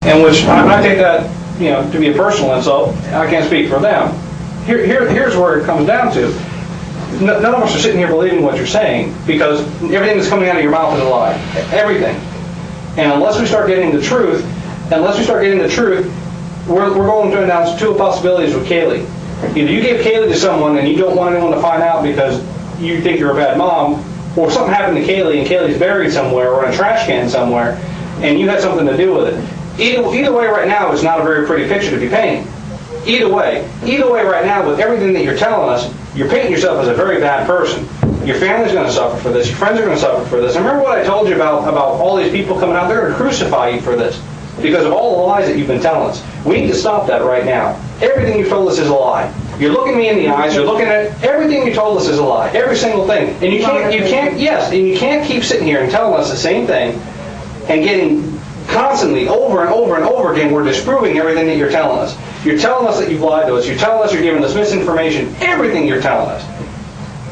in which I take that, to be a personal insult. I can't speak for them. Here's where it comes down to. None of us are sitting here believing what you're saying, because everything that's coming out of your mouth is a lie. Everything. And unless we start getting the truth, we're going to announce two possibilities with Kaylee. Either you gave Kaylee to someone and you don't want anyone to find out because you think you're a bad mom, or something happened to Kaylee and Kaylee's buried somewhere or in a trash can somewhere and you had something to do with it. Either way right now is not a very pretty picture to be painting. Either way right now, with everything that you're telling us, you're painting yourself as a very bad person. Your family's going to suffer for this. Your friends are going to suffer for this. And remember what I told you about all these people coming out? They're going to crucify you for this because of all the lies that you've been telling us. We need to stop that right now. Everything you've told us is a lie. You're looking me in the eyes. You're looking at everything you told us is a lie. Every single thing. And you can't keep sitting here and telling us the same thing and getting constantly over and over and over again, we're disproving everything that you're telling us. You're telling us that you've lied to us. You're telling us you're giving us misinformation. Everything you're telling us.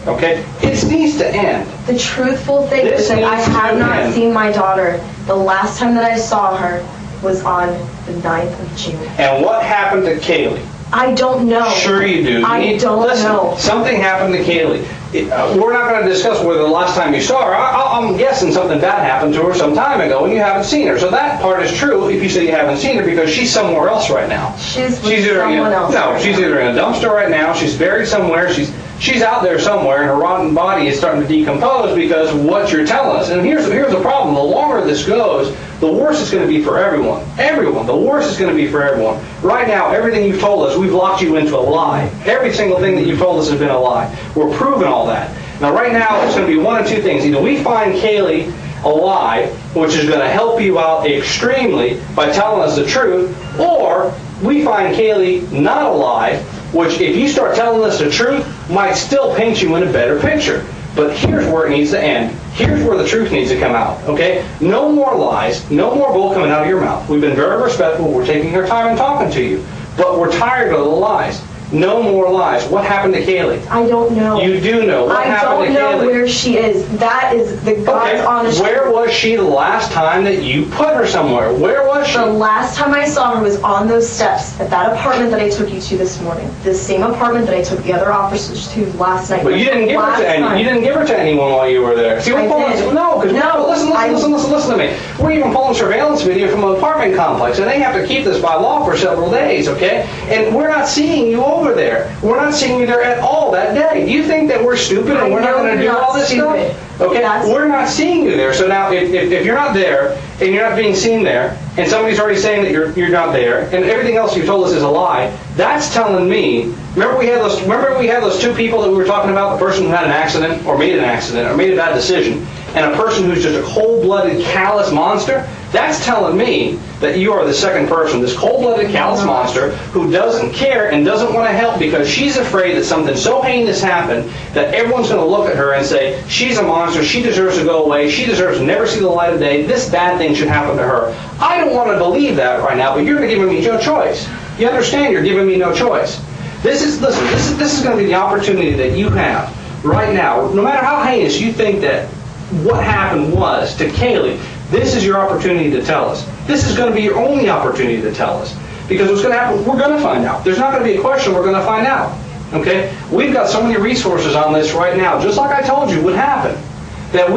Okay? It needs to end. The truthful thing is that I have not seen my daughter. The last time that I saw her was on the 9th of June. And what happened to Kaylee? I don't know. Sure you do. I don't know. Something happened to Kaylee. We're not going to discuss whether the last time you saw her. I'm guessing something bad happened to her some time ago and you haven't seen her. So that part is true if you say you haven't seen her, because she's somewhere else right now. She's either someone else. No, she's either in a dumpster right now. She's buried somewhere. She's out there somewhere, and her rotten body is starting to decompose because of what you're telling us. And here's the problem. The longer this goes, the worse it's going to be for everyone. Everyone. The worse it's going to be for everyone. Right now, everything you've told us, we've locked you into a lie. Every single thing that you've told us has been a lie. We're proving all that. Now, right now, it's going to be one of two things. Either we find Kaylee a lie, which is going to help you out extremely by telling us the truth, or we find Kaylee not a lie, which, if you start telling us the truth, might still paint you in a better picture. But here's where it needs to end. Here's where the truth needs to come out, okay? No more lies, no more bull coming out of your mouth. We've been very respectful. We're taking our time and talking to you. But we're tired of the lies. No more lies. What happened to Kaylee? I don't know. You do know. What happened to Kaylee? I don't know where she is. That is the God's honest truth. Where was she the last time that you put her somewhere? Where was she? The last time I saw her was on those steps at that apartment that I took you to this morning. The same apartment that I took the other officers to last night. But you didn't give her to anyone while you were there. See, I did. No, listen to me. We're even pulling surveillance video from an apartment complex, and they have to keep this by law for several days, okay? And we're not seeing you over there. We're not seeing you there at all that day. Do you think that we're stupid and we're not going to do all this stuff? Okay, we're not seeing you there. So now, if you're not there and you're not being seen there, and somebody's already saying that you're not there, and everything else you told us is a lie, that's telling me. Remember we had those two people that we were talking about, the person who had an accident or made a bad decision, and a person who's just a cold-blooded, callous monster? That's telling me that you are the second person, this cold-blooded, callous monster who doesn't care and doesn't want to help because she's afraid that something so heinous happened that everyone's going to look at her and say, she's a monster, she deserves to go away, she deserves to never see the light of day, this bad thing should happen to her. I don't want to believe that right now, but you're giving me no choice. You understand? You're giving me no choice. This is going to be the opportunity that you have right now. No matter how heinous you think that what happened was to Kaylee, this is your opportunity to tell us. This is going to be your only opportunity to tell us. Because what's going to happen, we're going to find out. There's not going to be a question, we're going to find out. Okay? We've got so many resources on this right now, just like I told you would happen, that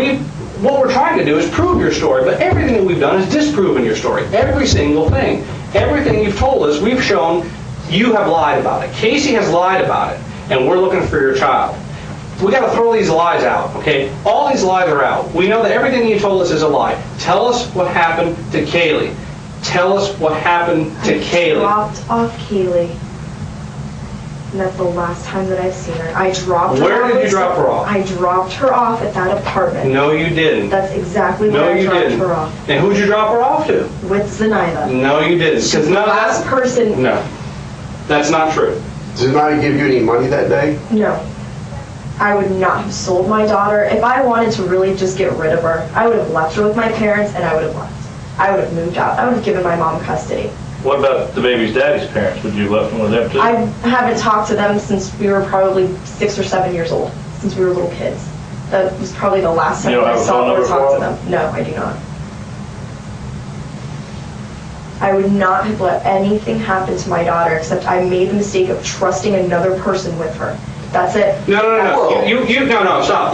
what we're trying to do is prove your story, but everything that we've done is disproving your story. Every single thing. Everything you've told us, we've shown you have lied about it. Casey has lied about it, and we're looking for your child. We got to throw these lies out, okay? All these lies are out. We know that everything you told us is a lie. Tell us what happened to Kaylee. Tell us what happened to Kaylee. I dropped off Kaylee. And that's the last time that I've seen her. I dropped her off. Where did you drop her off? I dropped her off at that apartment. No, you didn't. That's exactly where I dropped her off. And who'd you drop her off to? With Zenaida. No, you didn't. She's the last person. No. That's not true. Did Zenaida give you any money that day? No. I would not have sold my daughter. If I wanted to really just get rid of her, I would have left her with my parents and I would have left. I would have moved out. I would have given my mom custody. What about the baby's daddy's parents? Would you have left them with them too? I haven't talked to them since we were probably 6 or 7 years old, since we were little kids. That was probably the last time I saw or talked to them. No, I do not. I would not have let anything happen to my daughter except I made the mistake of trusting another person with her. That's it. No. No, stop.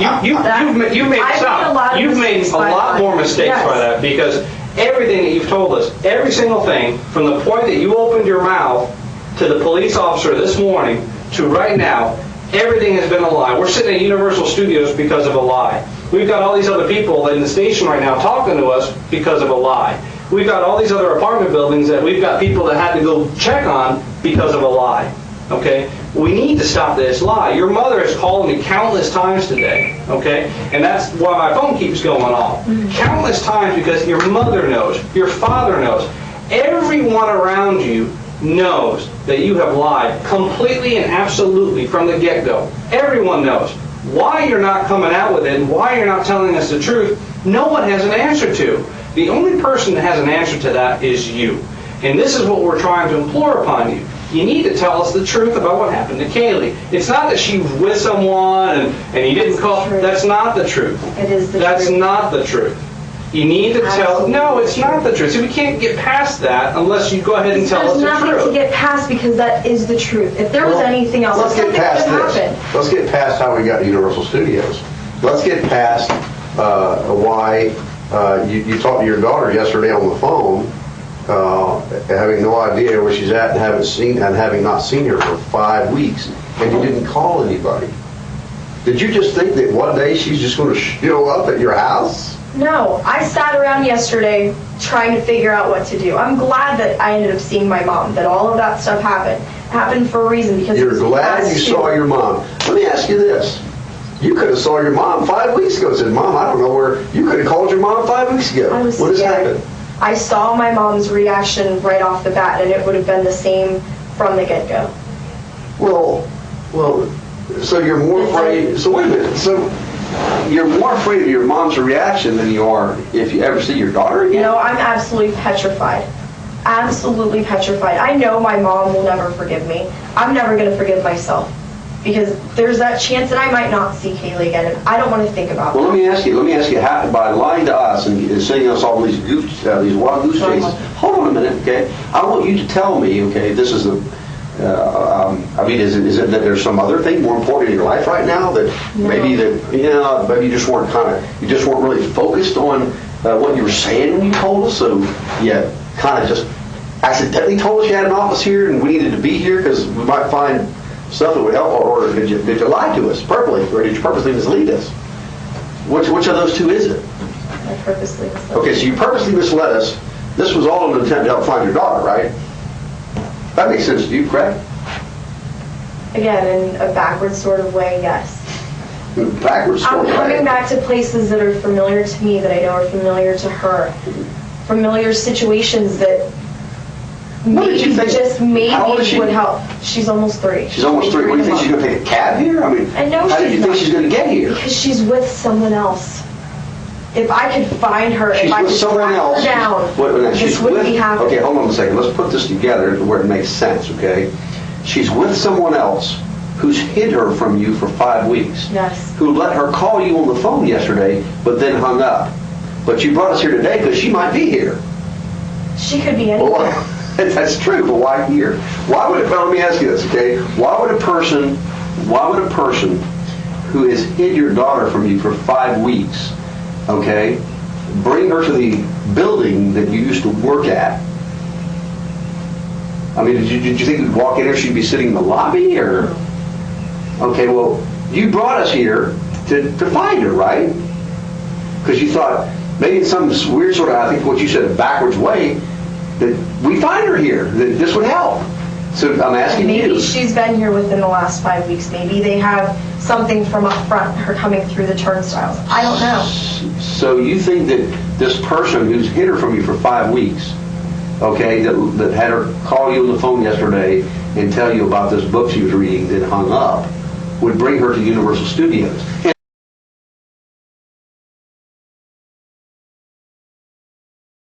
You've made a lot more mistakes by that, because everything that you've told us, every single thing, from the point that you opened your mouth to the police officer this morning to right now, everything has been a lie. We're sitting at Universal Studios because of a lie. We've got all these other people in the station right now talking to us because of a lie. We've got all these other apartment buildings that we've got people that had to go check on because of a lie. Okay? We need to stop this lie. Your mother has called me countless times today, okay? And that's why my phone keeps going off. Countless times, because your mother knows, your father knows, everyone around you knows that you have lied completely and absolutely from the get-go. Everyone knows. Why you're not coming out with it and why you're not telling us the truth, no one has an answer to. The only person that has an answer to that is you. And this is what we're trying to implore upon you. You need to tell us the truth about what happened to Kaylee. It's not that she was with someone and you didn't call. That's not the truth. It is the truth. That's not the truth. You need to tell. No, it's not the truth. See, we can't get past that unless you go ahead and tell us the There's truth. nothing to get past because that is the truth. If there was anything else, let's get something past could have this. happened. Let's get past how we got to Universal Studios. Let's get past why you talked to your daughter yesterday on the phone, having no idea where she's at and having not seen her for 5 weeks, and you didn't call anybody. Did you just think that one day she's just going to show up at your house? No, I sat around yesterday trying to figure out what to do. I'm glad that I ended up seeing my mom, that all of that stuff happened. It happened for a reason because You're glad you saw your mom. Let me ask you this. You could have saw your mom 5 weeks ago and said, Mom, I don't know where. You could have called your mom 5 weeks ago. I was what has scared. happened? I saw my mom's reaction right off the bat, and it would have been the same from the get-go. Well, so you're more afraid. So wait a minute. So you're more afraid of your mom's reaction than you are if you ever see your daughter again? You know, I'm absolutely petrified. Absolutely petrified. I know my mom will never forgive me. I'm never going to forgive myself because there's that chance that I might not see Kaylee again, and I don't want to think about Well, that. let me ask you, how, by lying to us and sending us all these wild goose chases. Hold on a minute, okay? I want you to tell me, okay? This is the. I mean, is it that there's some other thing more important in your life right now that maybe you just weren't really focused on what you were saying when you told us, so you kind of just accidentally told us you had an office here and we needed to be here because we might find stuff that would help, or did you lie to us purposely, or did you purposely mislead us? Which of those two is it? I purposely misled Okay, so you purposely misled us. This was all in an attempt to help find your daughter, right? That makes sense to you, correct? Again, in a backwards sort of way, yes. Backwards. I'm sort of coming way. back to places that are familiar to me, that I know are familiar to her. Familiar situations that What did you think? just maybe How old is she? would help. She's almost 3. She's almost 3. What do you think, she's going to take a cab here? I mean, I know how do she's you think not. she's going to get here? Because she's with someone else. If I could find her, She's if I with could someone track else. her down, Wait a minute, she's this wouldn't with, be happening. okay, hold on a second. Let's put this together to where it makes sense, okay? She's with someone else who's hid her from you for 5 weeks. Yes. Who let her call you on the phone yesterday, but then hung up. But you brought us here today because she might be here. She could be anywhere. Well, that's true, but why here? Why would well, let me ask you this, okay? Why would a person who has hid your daughter from you for 5 weeks, okay, bring her to the building that you used to work at? I mean, did you think we'd walk in here, she'd be sitting in the lobby, or? Okay, well, you brought us here to find her, right? Because you thought, maybe in some weird sort of, I think what you said, backwards way, that we find her here, that this would help. So I'm asking Maybe you. she's been here within the last 5 weeks. Maybe they have something from up front, her coming through the turnstiles. I don't know. So you think that this person who's hid her from you for 5 weeks, okay, that had her call you on the phone yesterday and tell you about this book she was reading, then hung up, would bring her to Universal Studios?